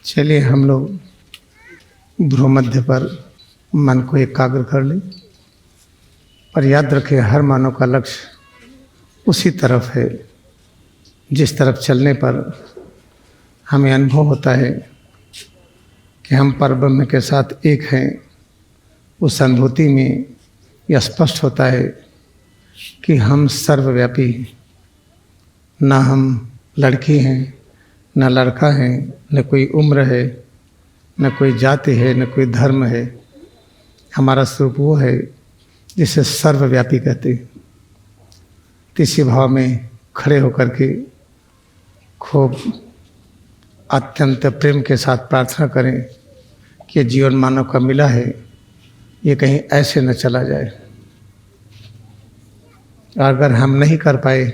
चलिए हम लोग भ्रूमध्य पर मन को एकाग्र कर लें और याद रखें हर मानव का लक्ष्य उसी तरफ है जिस तरफ चलने पर हमें अनुभव होता है कि हम परब्रह्म के साथ एक हैं। उस अनुभूति में यह स्पष्ट होता है कि हम सर्वव्यापी हैं। ना हम लड़की हैं, न लड़का है, न कोई उम्र है, न कोई जाति है, न कोई धर्म है। हमारा स्वरूप वो है जिसे सर्वव्यापी कहते हैं। इसी भाव में खड़े होकर के खूब अत्यंत प्रेम के साथ प्रार्थना करें कि जीवन मानव का मिला है, ये कहीं ऐसे न चला जाए। अगर हम नहीं कर पाए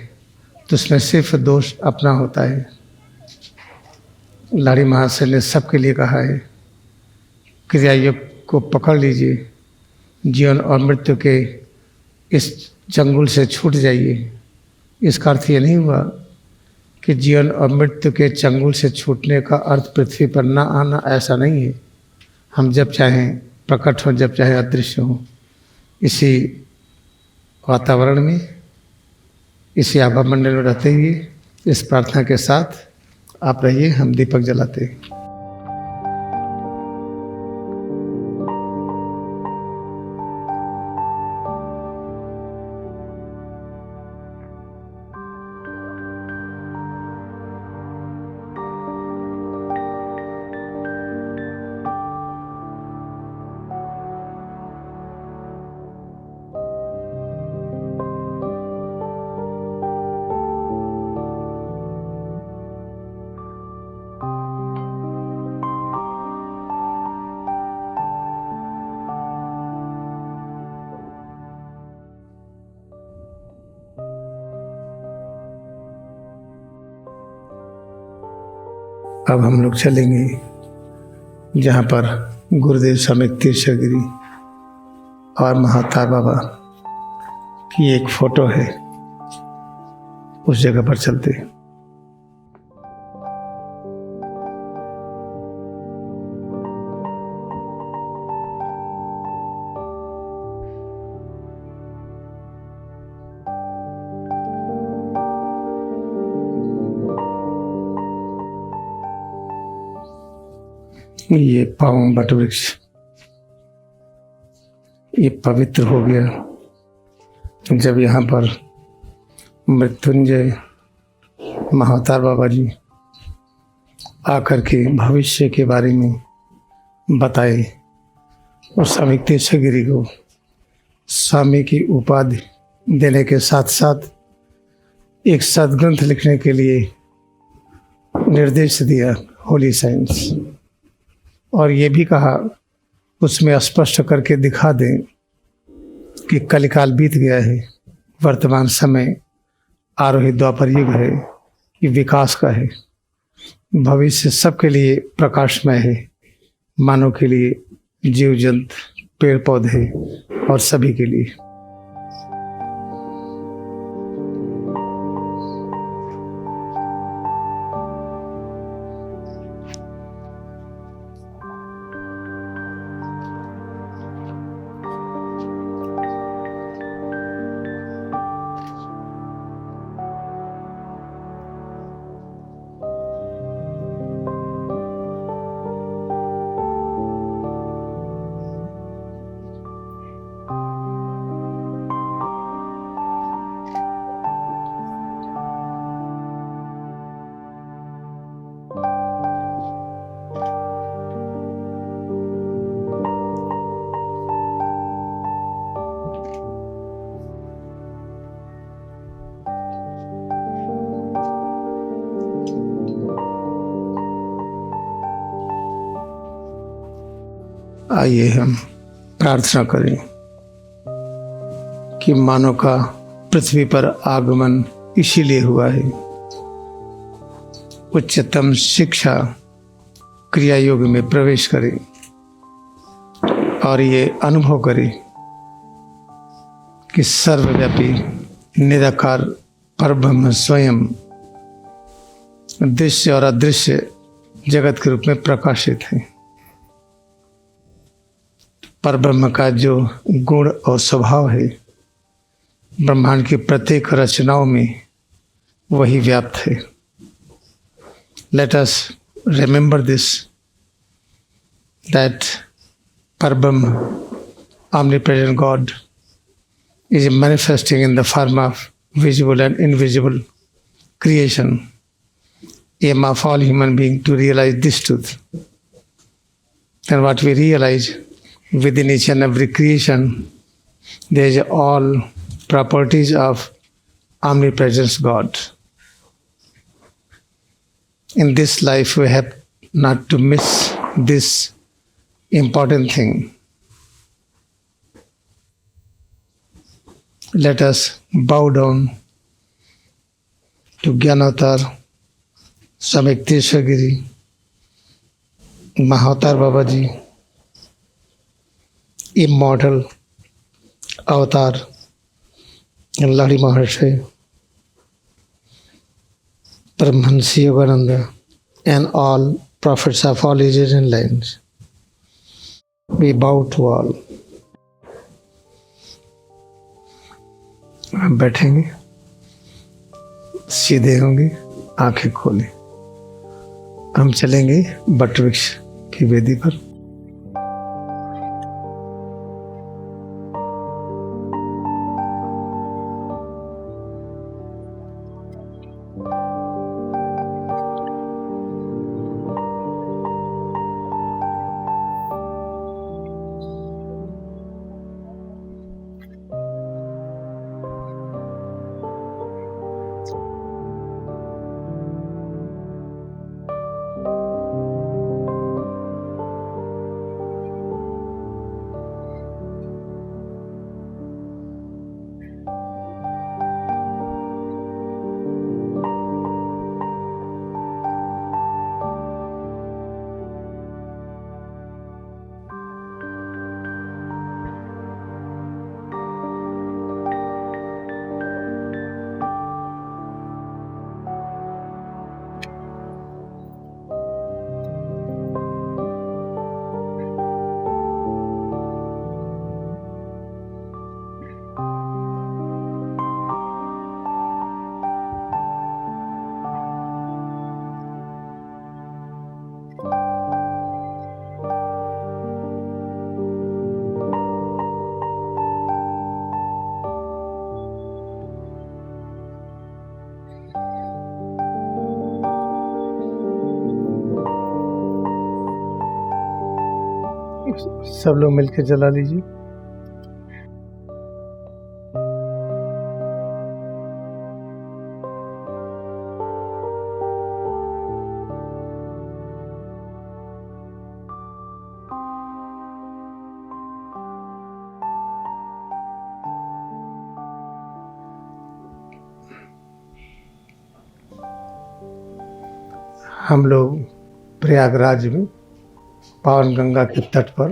तो उसमें सिर्फ दोष अपना होता है। लाड़ी महाशय ने सबके लिए कहा है, क्रिया योग को पकड़ लीजिए, जीवन और मृत्यु के इस चंगुल से छूट जाइए। इसका अर्थ ये नहीं हुआ कि जीवन और मृत्यु के चंगुल से छूटने का अर्थ पृथ्वी पर न आना, ऐसा नहीं है। हम जब चाहें प्रकट हों, जब चाहे अदृश्य हों। इसी वातावरण में, इसी आभा मंडल में रहते हुए इस प्रार्थना के साथ आप रहिए। हम दीपक जलाते हैं। अब हम लोग चलेंगे जहाँ पर गुरुदेव स्वामी तीर्थगिरी और महातार बाबा की एक फोटो है, उस जगह पर चलते हैं। ये पावन बट वृक्ष ये पवित्र हो गया जब यहाँ पर मृत्युंजय महातार बाबा जी आकर के भविष्य के बारे में बताए और स्वामी तीर्थगिरी को स्वामी की उपाधि देने के साथ साथ एक सद्ग्रंथ लिखने के लिए निर्देश दिया, होली साइंस। और ये भी कहा, उसमें स्पष्ट करके दिखा दें कि कलिकाल बीत गया है, वर्तमान समय आरोही द्वापर युग है, ये विकास का है, भविष्य सबके लिए प्रकाशमय है, मानव के लिए, जीव जंतु, पेड़ पौधे और सभी के लिए। आइए हम प्रार्थना करें कि मानव का पृथ्वी पर आगमन इसीलिए हुआ है, उच्चतम शिक्षा क्रिया योग में प्रवेश करें और ये अनुभव करें कि सर्वव्यापी निराकार परब्रह्म स्वयं दृश्य और अदृश्य जगत के रूप में प्रकाशित है। परब्रह्म का जो गुण और स्वभाव है ब्रह्मांड की प्रत्येक रचनाओं में वही व्याप्त है। Let us remember this, that परब्रह्म, omnipresent God, is manifesting in the form of visible and invisible creation. Aim of all human beings to realize this truth. And what we realize within each and every creation, there is all properties of omnipresence God. In this life, we have not to miss this important thing. Let us bow down to Gyanatar, Swami Yukteswar-Giri, Mahavtar Babaji, immortal avatar, and Lahiri Maharshi, Paramahansa Yogananda, and all prophets of all ages and lands. We bow to all. हम बैठेंगे, सीधे होंगे, आंखें खोले। हम चलेंगे but वृक्ष की वेदी पर। सब लोग मिलकर जला लीजिए। हम लोग प्रयागराज में पावन गंगा के तट पर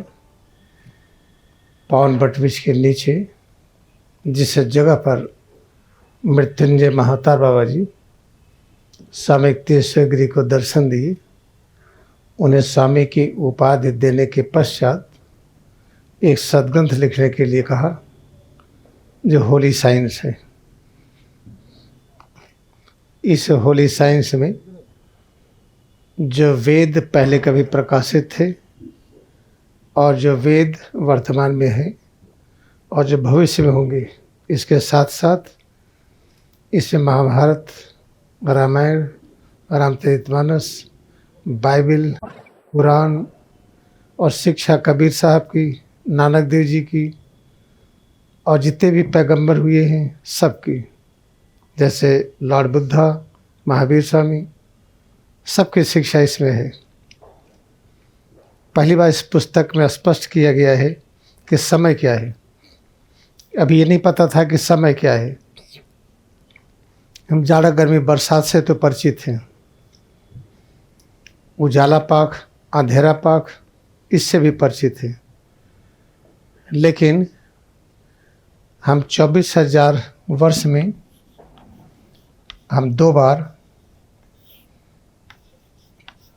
पावन वटवृक्ष के नीचे, जिस जगह पर मृत्युंजय महावतार बाबा जी स्वामी युक्तेश्वर-गिरी को दर्शन दिए, उन्हें स्वामी की उपाधि देने के पश्चात एक सद्ग्रंथ लिखने के लिए कहा जो होली साइंस है। इस होली साइंस में जो वेद पहले कभी प्रकाशित थे और जो वेद वर्तमान में है और जो भविष्य में होंगे, इसके साथ साथ इसमें महाभारत, रामायण, रामचरितमानस, बाइबल, कुरान और शिक्षा कबीर साहब की, नानक देव जी की और जितने भी पैगंबर हुए हैं सबकी, जैसे लॉर्ड बुद्धा, महावीर स्वामी, सबकी शिक्षा इसमें है। पहली बार इस पुस्तक में स्पष्ट किया गया है कि समय क्या है। अभी ये नहीं पता था कि समय क्या है। हम जाड़ा, गर्मी, बरसात से तो परिचित हैं, उजाला पाक, अंधेरा पाक, इससे भी परिचित हैं, लेकिन हम 24,000 वर्ष में हम 2 बार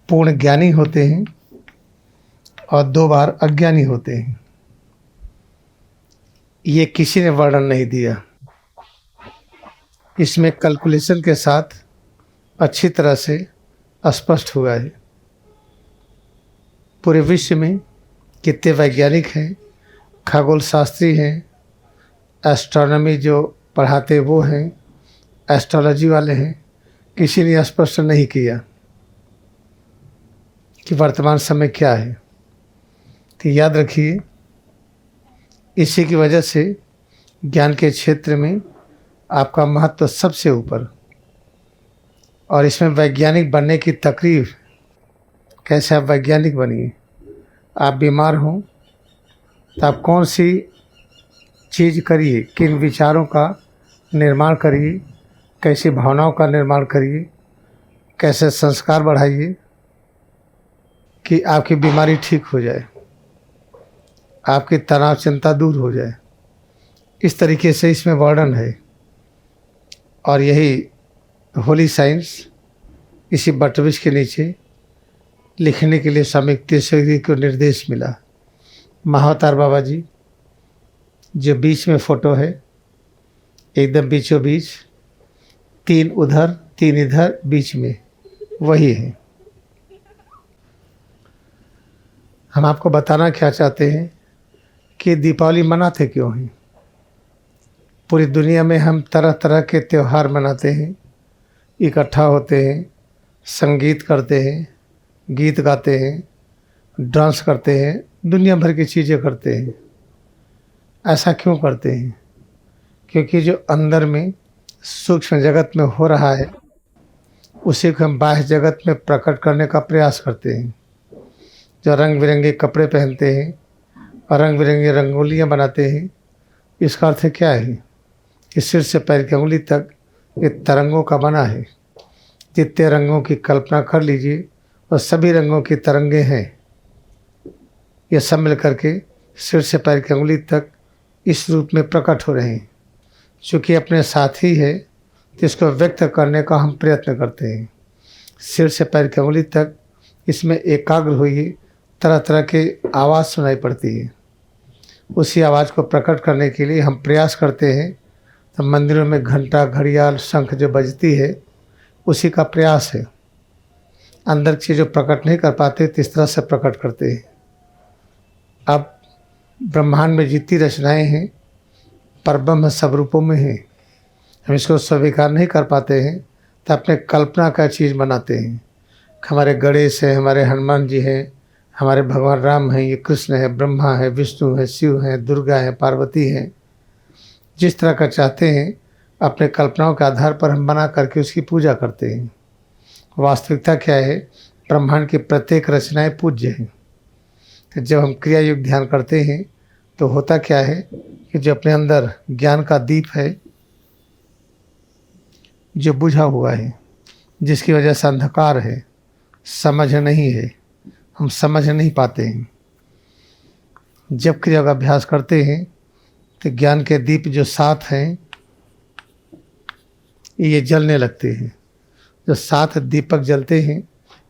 पूर्ण ज्ञानी होते हैं और 2 बार अज्ञानी होते हैं। ये किसी ने वर्णन नहीं दिया। इसमें कैलकुलेशन के साथ अच्छी तरह से स्पष्ट हुआ है। पूरे विश्व में कितने वैज्ञानिक हैं, खगोल शास्त्री हैं, एस्ट्रोनॉमी जो पढ़ाते वो हैं, एस्ट्रोलॉजी वाले हैं, किसी ने स्पष्ट नहीं किया कि वर्तमान समय क्या है। तो याद रखिए, इसी की वजह से ज्ञान के क्षेत्र में आपका महत्व सबसे ऊपर। और इसमें वैज्ञानिक बनने की तकलीफ, कैसे आप वैज्ञानिक बनिए। आप बीमार हों तो आप कौन सी चीज़ करिए, किन विचारों का निर्माण करिए, कैसी भावनाओं का निर्माण करिए, कैसे संस्कार बढ़ाइए कि आपकी बीमारी ठीक हो जाए, आपकी तनाव चिंता दूर हो जाए। इस तरीके से इसमें वर्णन है। और यही होली साइंस इसी बटवृक्ष के नीचे लिखने के लिए स्वामी तीसरी को निर्देश मिला। महाअवतार बाबा जी जो बीच में फ़ोटो है, एकदम बीचों बीच, 3 उधर 3 इधर, बीच में वही है। हम आपको बताना क्या चाहते हैं कि दीपावली मनाते क्यों हैं। पूरी दुनिया में हम तरह तरह के त्यौहार मनाते हैं, इकट्ठा होते हैं, संगीत करते हैं, गीत गाते हैं, डांस करते हैं, दुनिया भर की चीज़ें करते हैं। ऐसा क्यों करते हैं? क्योंकि जो अंदर में सूक्ष्म जगत में हो रहा है उसी को हम बाह्य जगत में प्रकट करने का प्रयास करते हैं। जो रंग बिरंगे कपड़े पहनते हैं और रंग बिरंगी रंगोलियाँ बनाते हैं, इसका अर्थ क्या है कि सिर से पैर की उंगली तक ये तरंगों का बना है। जितने रंगों की कल्पना कर लीजिए और सभी रंगों की तरंगे हैं। ये सब मिल करके सिर से पैर की उंगली तक इस रूप में प्रकट हो रहे हैं। चूँकि अपने साथ ही है तो इसको व्यक्त करने का हम प्रयत्न करते हैं। सिर से पैर की उंगली तक इसमें एकाग्र होइए, तरह तरह की आवाज़ सुनाई पड़ती है। उसी आवाज़ को प्रकट करने के लिए हम प्रयास करते हैं। तो मंदिरों में घंटा, घड़ियाल, शंख जो बजती है उसी का प्रयास है। अंदर की जो प्रकट नहीं कर पाते तो इस तरह से प्रकट करते हैं। अब ब्रह्मांड में जितनी रचनाएं हैं परब्रह्म सब रूपों में हैं। हम इसको स्वीकार नहीं कर पाते हैं तो अपने कल्पना का चीज़ बनाते हैं। हमारे गणेश है, हमारे हनुमान जी हैं, हमारे भगवान राम हैं, ये कृष्ण है, ब्रह्मा है, विष्णु है, शिव है, दुर्गा है, पार्वती है। जिस तरह का चाहते हैं अपने कल्पनाओं के आधार पर हम बना करके उसकी पूजा करते हैं। वास्तविकता क्या है? ब्रह्मांड की प्रत्येक रचनाएं पूज्य हैं। जब हम क्रिया युक्त ध्यान करते हैं तो होता क्या है कि जो अपने अंदर ज्ञान का दीप है जो बुझा हुआ है, जिसकी वजह से अंधकार है, समझ नहीं है, हम समझ नहीं पाते हैं। जब क्रिया का अभ्यास करते हैं तो ज्ञान के दीप जो 7 हैं ये जलने लगते हैं। जो 7 दीपक जलते हैं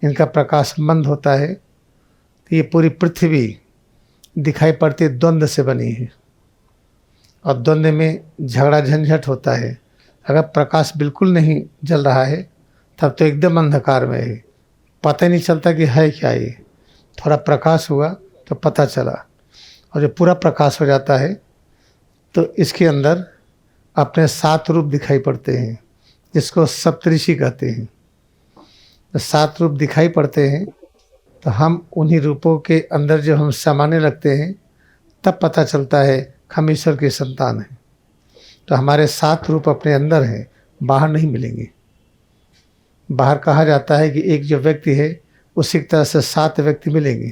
इनका प्रकाश मंद होता है तो ये पूरी पृथ्वी दिखाई पड़ती द्वंद्व से बनी है। और द्वंद्व में झगड़ा झंझट होता है। अगर प्रकाश बिल्कुल नहीं जल रहा है तब तो एकदम अंधकार में है, पता ही नहीं चलता कि है क्या ये। थोड़ा प्रकाश हुआ तो पता चला। और जब पूरा प्रकाश हो जाता है तो इसके अंदर अपने 7 रूप दिखाई पड़ते हैं, जिसको सप्तऋषि कहते हैं। तो 7 रूप दिखाई पड़ते हैं तो हम उन्हीं रूपों के अंदर जब हम समाने लगते हैं तब पता चलता है हम ईश्वर के संतान हैं। तो हमारे 7 रूप अपने अंदर हैं, बाहर नहीं मिलेंगे। बाहर कहा जाता है कि एक जो व्यक्ति है उसी तरह से 7 व्यक्ति मिलेंगे,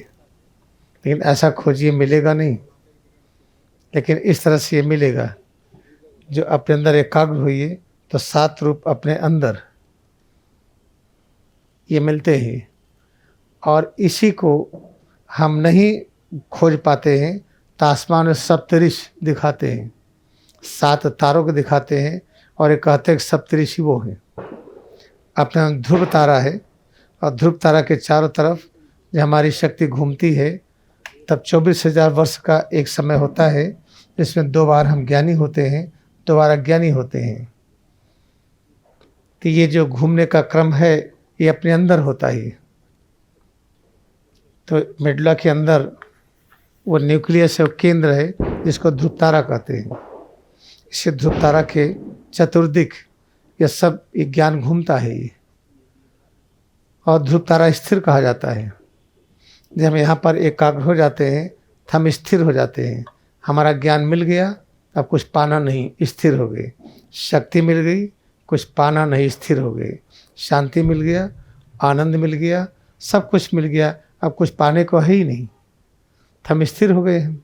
लेकिन ऐसा खोजिए मिलेगा नहीं। लेकिन इस तरह से ये मिलेगा, जो अपने अंदर एकाग्र हुई तो 7 रूप अपने अंदर ये मिलते हैं। और इसी को हम नहीं खोज पाते हैं तो आसमान में सप्तऋषि दिखाते हैं, 7 तारों को दिखाते हैं और ये कहते हैं कि सप्तऋषि वो हैं। अपना ध्रुव तारा है, और ध्रुव तारा के चारों तरफ जब हमारी शक्ति घूमती है तब 24,000 वर्ष का एक समय होता है जिसमें 2 बार हम ज्ञानी होते हैं, 2 बार अज्ञानी होते हैं। तो ये जो घूमने का क्रम है ये अपने अंदर होता ही। तो मेडुला के अंदर वो न्यूक्लियस है, वो केंद्र है जिसको ध्रुव तारा कहते हैं। इसे ध्रुव तारा के चतुर्दिक यह सब ये ज्ञान घूमता है ये, और ध्रुव तारा स्थिर कहा जाता है। जब हम यहाँ पर एकाग्र हो जाते हैं तो हम स्थिर हो जाते हैं। हमारा ज्ञान मिल गया, अब कुछ पाना नहीं, स्थिर हो गए। शक्ति मिल गई, कुछ पाना नहीं, स्थिर हो गए। शांति मिल गया, आनंद मिल गया, सब कुछ मिल गया, अब कुछ पाने को है ही नहीं, तो हम स्थिर हो गए हैं।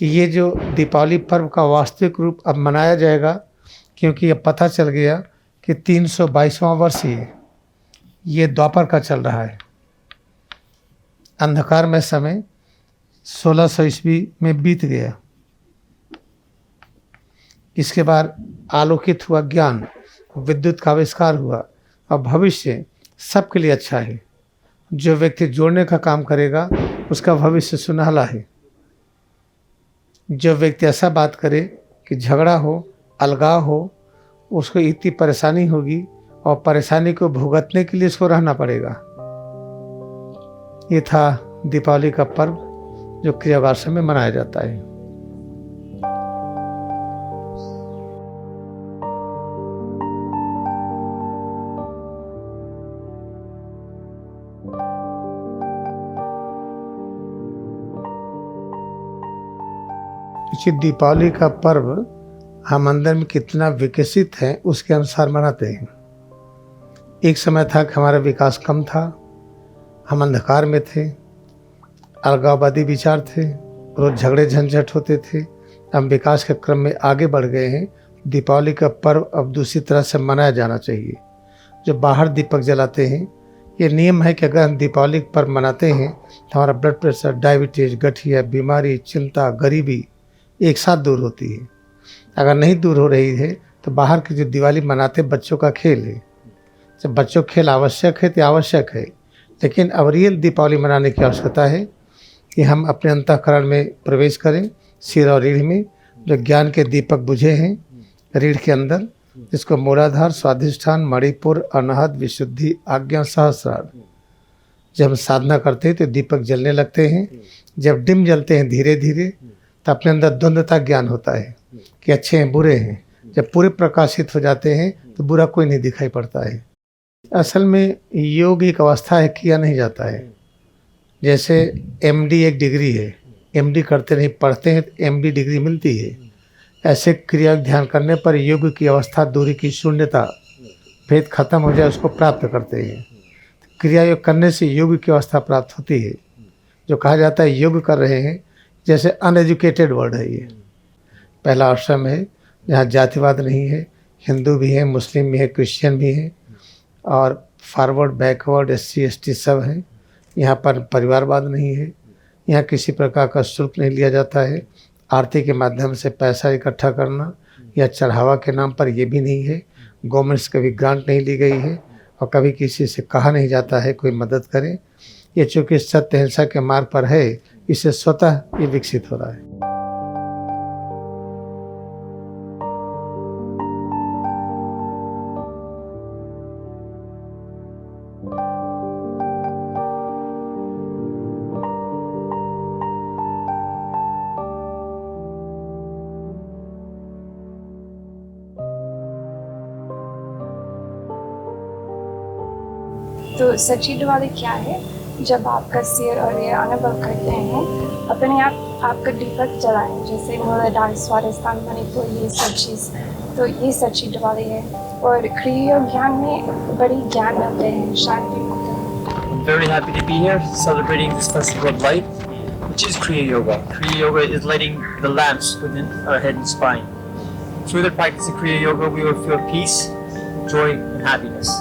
ये जो दीपावली पर्व का वास्तविक रूप अब मनाया जाएगा, क्योंकि अब पता चल गया कि 322वां वर्ष ये द्वापर का चल रहा है। अंधकार में समय 1600 ईस्वी में बीत गया। इसके बाद आलोकित हुआ ज्ञान, विद्युत का आविष्कार हुआ, और भविष्य सबके लिए अच्छा है। जो व्यक्ति जोड़ने का काम करेगा उसका भविष्य सुनहला है। जो व्यक्ति ऐसा बात करे कि झगड़ा हो, अलगाव हो, उसको इतनी परेशानी होगी और परेशानी को भुगतने के लिए इसको रहना पड़ेगा। ये था दीपावली का पर्व जो क्रियावार में मनाया जाता है। दीपावली का पर्व हम अंदर में कितना विकसित है उसके अनुसार मनाते हैं। एक समय था कि हमारा विकास कम था, हम अंधकार में थे, अलगाववादी विचार थे, रोज झगड़े झंझट होते थे। हम विकास के क्रम में आगे बढ़ गए हैं। दीपावली का पर्व अब दूसरी तरह से मनाया जाना चाहिए। जो बाहर दीपक जलाते हैं, ये नियम है कि अगर हम दीपावली पर्व मनाते हैं तो हमारा ब्लड प्रेशर, डायबिटीज, गठिया बीमारी, चिंता, गरीबी एक साथ दूर होती है। अगर नहीं दूर हो रही है तो बाहर की जो दिवाली मनाते बच्चों का खेल है। जब बच्चों खेल आवश्यक है तो आवश्यक है, लेकिन अब रियल दीपावली मनाने की आवश्यकता है कि हम अपने अंतःकरण में प्रवेश करें, सिर और रीढ़ में जो ज्ञान के दीपक बुझे हैं रीढ़ के अंदर, जिसको मूलाधार, स्वाधिष्ठान, मणिपुर, अनाहत, विशुद्धि, आज्ञा, सहस्रार। जब हम साधना करते हैं तो दीपक जलने लगते हैं। जब डिम जलते हैं धीरे धीरे तो अपने अंदर द्वंद्वता ज्ञान होता है कि अच्छे हैं बुरे हैं। जब पूरे प्रकाशित हो जाते हैं तो बुरा कोई नहीं दिखाई पड़ता है। असल में योग एक अवस्था है, किया नहीं जाता है। जैसे एमडी एक डिग्री है, एमडी करते नहीं पढ़ते हैं तो एमडी डिग्री मिलती है। ऐसे क्रिया ध्यान करने पर योग की अवस्था, दूरी की शून्यता, भेद खत्म हो जाए, उसको प्राप्त करते हैं। क्रिया योग करने से योग की अवस्था प्राप्त होती है। जो कहा जाता है योग कर रहे हैं, जैसे अनएजुकेटेड वर्ड है ये। पहला आश्रम है जहाँ जातिवाद नहीं है, हिंदू भी है, मुस्लिम भी है, क्रिश्चियन भी है, और फॉरवर्ड, बैकवर्ड, एससी, एसटी सब है। यहाँ पर परिवारवाद नहीं है। यहाँ किसी प्रकार का शुल्क नहीं लिया जाता है। आरती के माध्यम से पैसा इकट्ठा करना या चढ़ावा के नाम पर ये भी नहीं है। गवर्नमेंट से कभी ग्रांट नहीं ली गई है और कभी किसी से कहा नहीं जाता है कोई मदद करे। ये चूँकि सत्य अहिंसा के मार्ग पर है, इससे स्वतः ये विकसित हो रहा है। तो सच्ची दिवाली क्या है? जब आपका सिर और ये अनुभव करते हैं अपने आप आपका दीपक जलाएं, जैसे मूलाधार, स्वाधिष्ठान, मणिपुर, ये सब चीज़। तो ये सच्ची दिवाली है। और क्रिया ज्ञान में बड़ी ज्ञान मिलते हैं, शांति मिलते हैं। I'm very happy to be here celebrating this festival of light, which is Kriya Yoga. Kriya Yoga is lighting the lamps within our head and spine. Through the practice of Kriya Yoga, we will feel peace, joy, and happiness.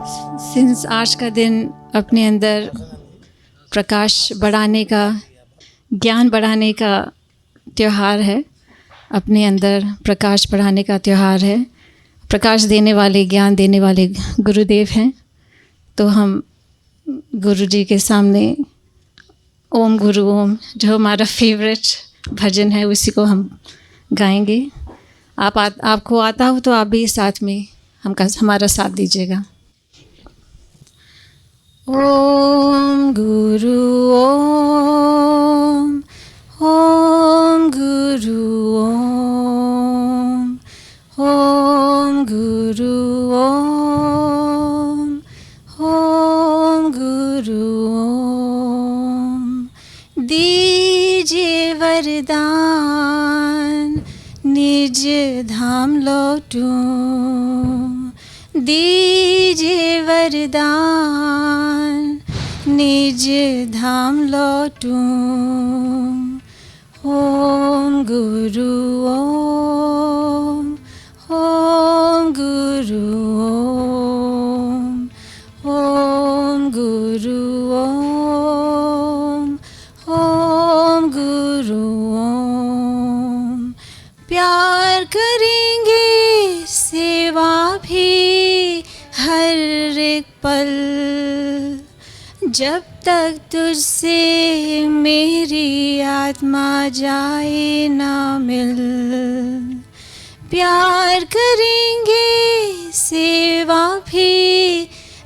Since आज का दिन अपने अंदर प्रकाश बढ़ाने का, ज्ञान बढ़ाने का त्यौहार है, अपने अंदर प्रकाश बढ़ाने का त्यौहार है। प्रकाश देने वाले, ज्ञान देने वाले गुरुदेव हैं, तो हम गुरु जी के सामने ओम गुरु ओम, जो हमारा फेवरेट भजन है, उसी को हम गाएंगे। आपको आता हो तो आप भी साथ में हमारा साथ दीजिएगा। ओम गुरु ओम, ओम गुरु ओम, ओम गुरु ओम, ओम गुरु ओम। दीजिए वरदान निज धाम लौटूं, दीजिए वरदान निज धाम लौटूं। ओम गुरु ओम, ओम गुरु ओम, ओम गुरु ओम, ओम गुरु ओम। प्यार करेंगे सेवा भी हर एक पल, जब तक तुझसे मेरी आत्मा जाए ना मिल। प्यार करेंगे सेवा भी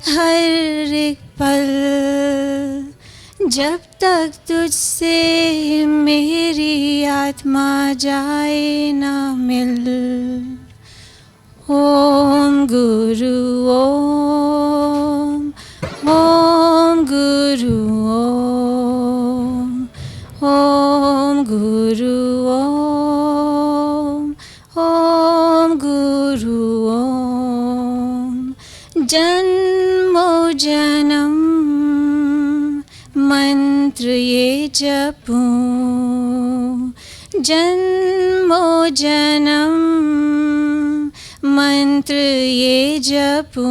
हर एक पल, जब तक तुझसे मेरी आत्मा जाए ना मिल। ओम गुरु ओम, ओम गुरु ओम, ओम गुरु ओम, ओम गुरु ओम। जन्मो जन्म मंत्र ये जपूं, जन्मो जन्म मंत्र ये जपूं।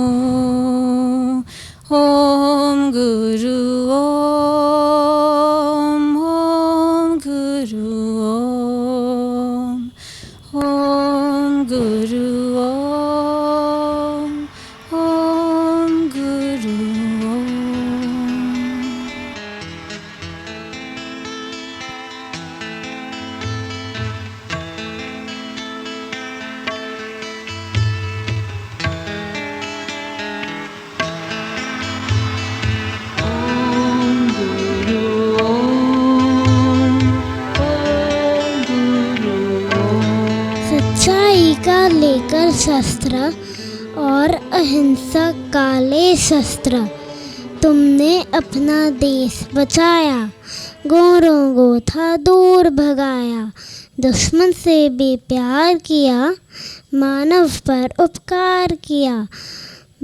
ओम गुरु ओम, ओम गुरु ओम, ओम गुरु ओम, ओम गुरु ओम। सच्चाई का लेकर शस्त्र और अहिंसा काले शस्त्र, तुमने अपना देश बचाया, गोरों को था दूर भगाया। दुश्मन से भी प्यार किया, मानव पर उपकार किया।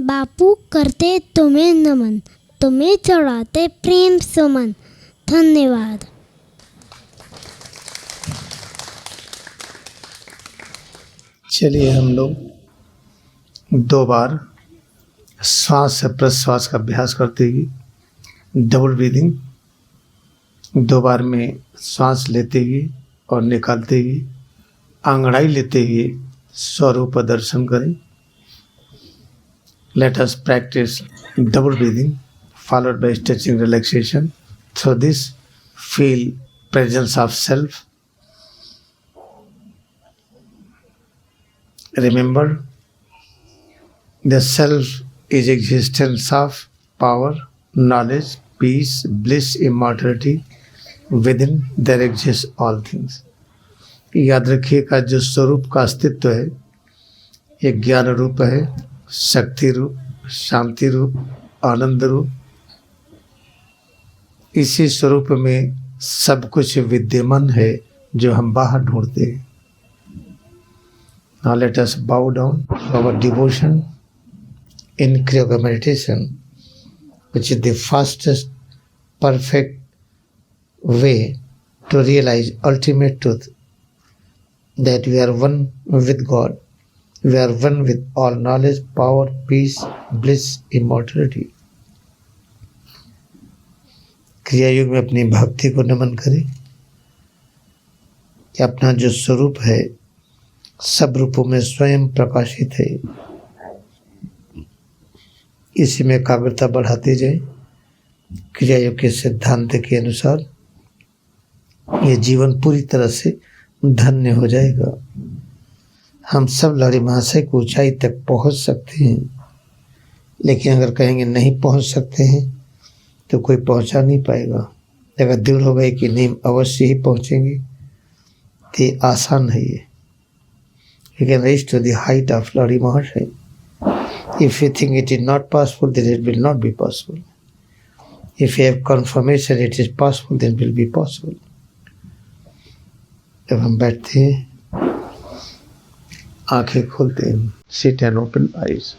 बापू करते तुम्हें नमन, तुम्हें चढ़ाते प्रेम सुमन। धन्यवाद। चलिए हम लोग 2 बार श्वास से प्रश्वास का अभ्यास करते हुए डबल ब्रीदिंग, 2 बार में श्वास लेते हुए और निकालते हुए अंगड़ाई लेते हुए स्वरूप दर्शन करें। Let us practice double breathing followed by stretching relaxation. Through this, feel presence of self. Remember, the self is existence of power, knowledge, peace, bliss, immortality. Within there exist all things. याद रखिएगा, जो स्वरूप का अस्तित्व है, एक ज्ञान रूप है, शक्ति रूप, शांति रूप, आनंद रूप। इसी स्वरूप में सब कुछ विद्यमान है जो हम बाहर ढूंढते हैं। Now let us bow down to our devotion in Kriya meditation, which is the fastest, perfect way to realize ultimate truth, that we are one with God, We are one with all knowledge, power, peace, bliss, immortality. क्रिया योग में अपनी भक्ति को नमन करें कि अपना जो स्वरूप है सब रूपों में स्वयं प्रकाशित है। इसी में एकाग्रता बढ़ाते जाए। क्रिया योग के सिद्धांत के अनुसार ये जीवन पूरी तरह से धन्य हो जाएगा। हम सब लहरी महाशय को ऊंचाई तक पहुंच सकते हैं, लेकिन अगर कहेंगे नहीं पहुंच सकते हैं तो कोई पहुंचा नहीं पाएगा। अगर दृढ़ हो गए कि नहीं अवश्य ही पहुंचेंगे तो ये आसान है। ये you can reach to the height of Lahiri Mahasaya. If you think it is not possible then it will not be possible. If you have confirmation it is possible then will be possible. जब हम बैठते हैं आंखें खोलते हैं, sit and open eyes.